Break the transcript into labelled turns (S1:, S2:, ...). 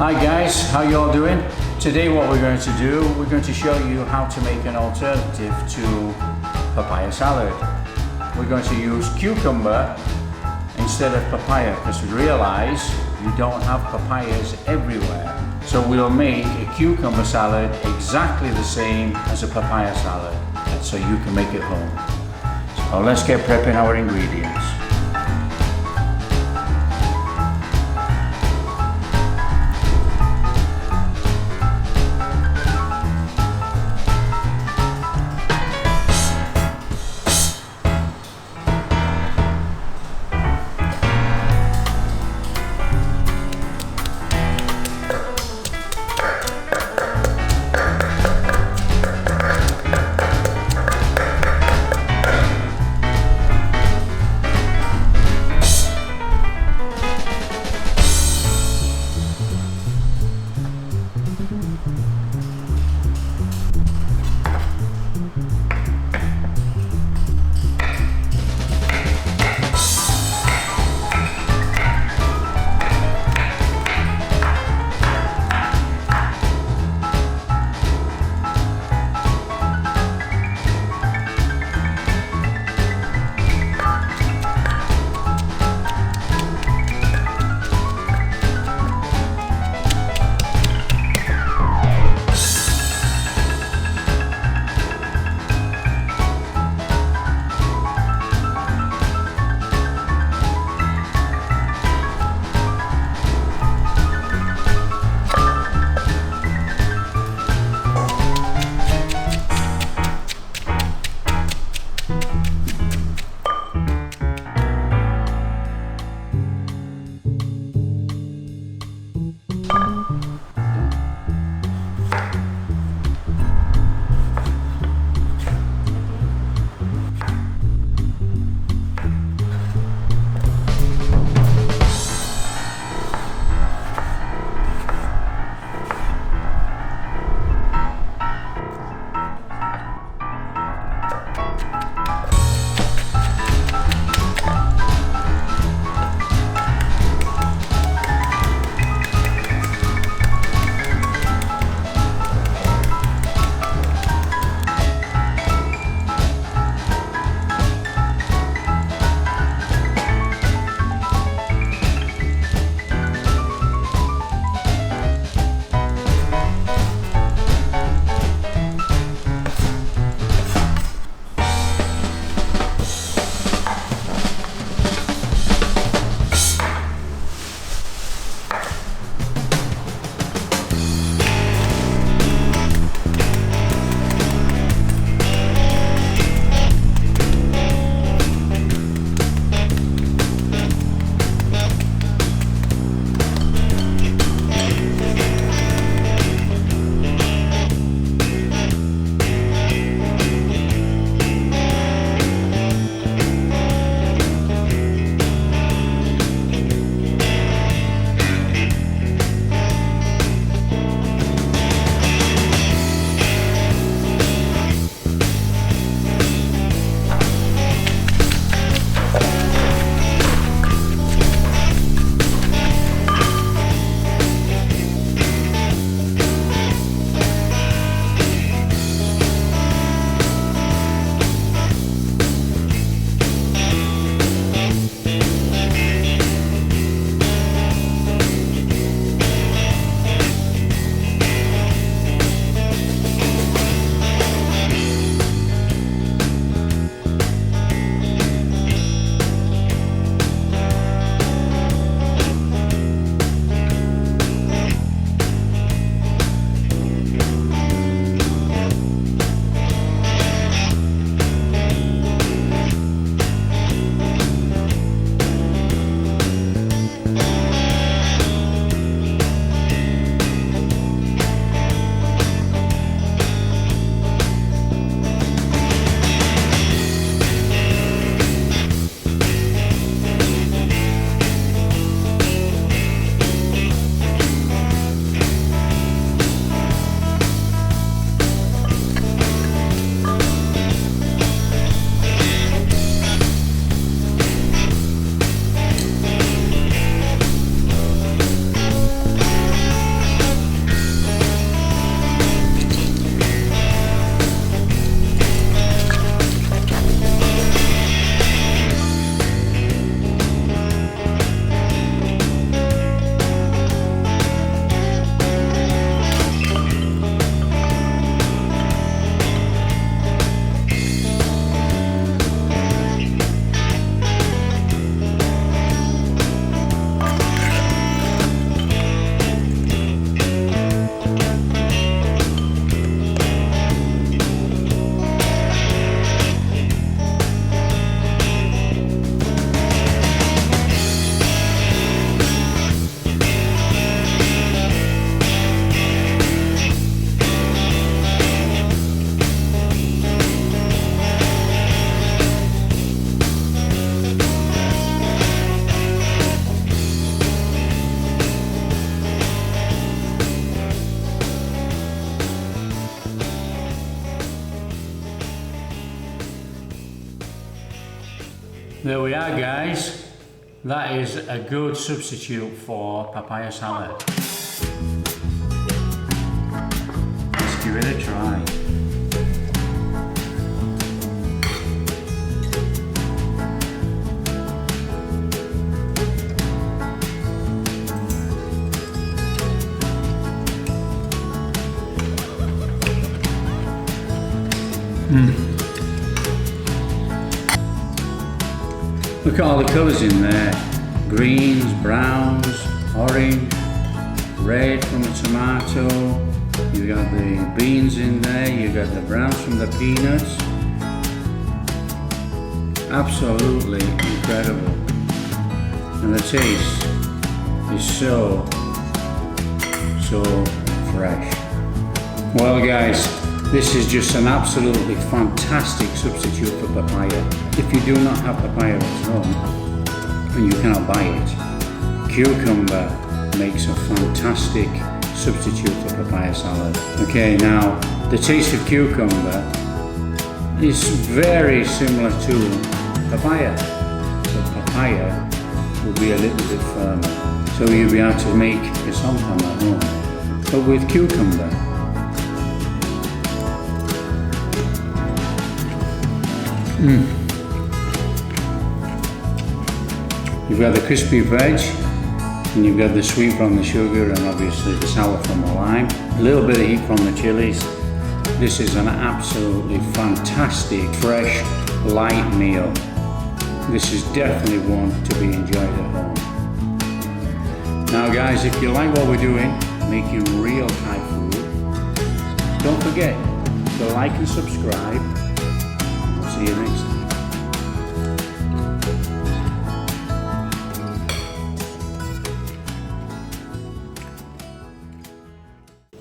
S1: Hi guys, how you all doing? Today what we're going to do, we're going to show you how to make an alternative to papaya salad. We're going to use cucumber instead of papaya because we realize you don't have papayas everywhere. So we'll make a cucumber salad exactly the same as a papaya salad, so you can make it home. So let's get prepping our ingredients. There we are, guys. That is a good substitute for papaya salad. Let's give it a try. Look at all the colours in there. Greens, browns, orange, red from the tomato. You got the beans in there, you got the browns from the peanuts. Absolutely incredible. And the taste is so fresh. Well guys, this is just an absolutely fantastic substitute for papaya. If you do not have papaya at home and you cannot buy it, cucumber makes a fantastic substitute for papaya salad. Okay, now the taste of cucumber is very similar to papaya, but papaya will be a little bit firmer. So you'll be able to make a somtam at home, but with cucumber. You've got the crispy veg, and you've got the sweet from the sugar, and obviously the sour from the lime. A little bit of heat from the chilies. This is an absolutely fantastic, fresh, light meal. This is definitely one to be enjoyed at home. Now guys, if you like what we're doing, making real Thai food, don't forget to like and subscribe,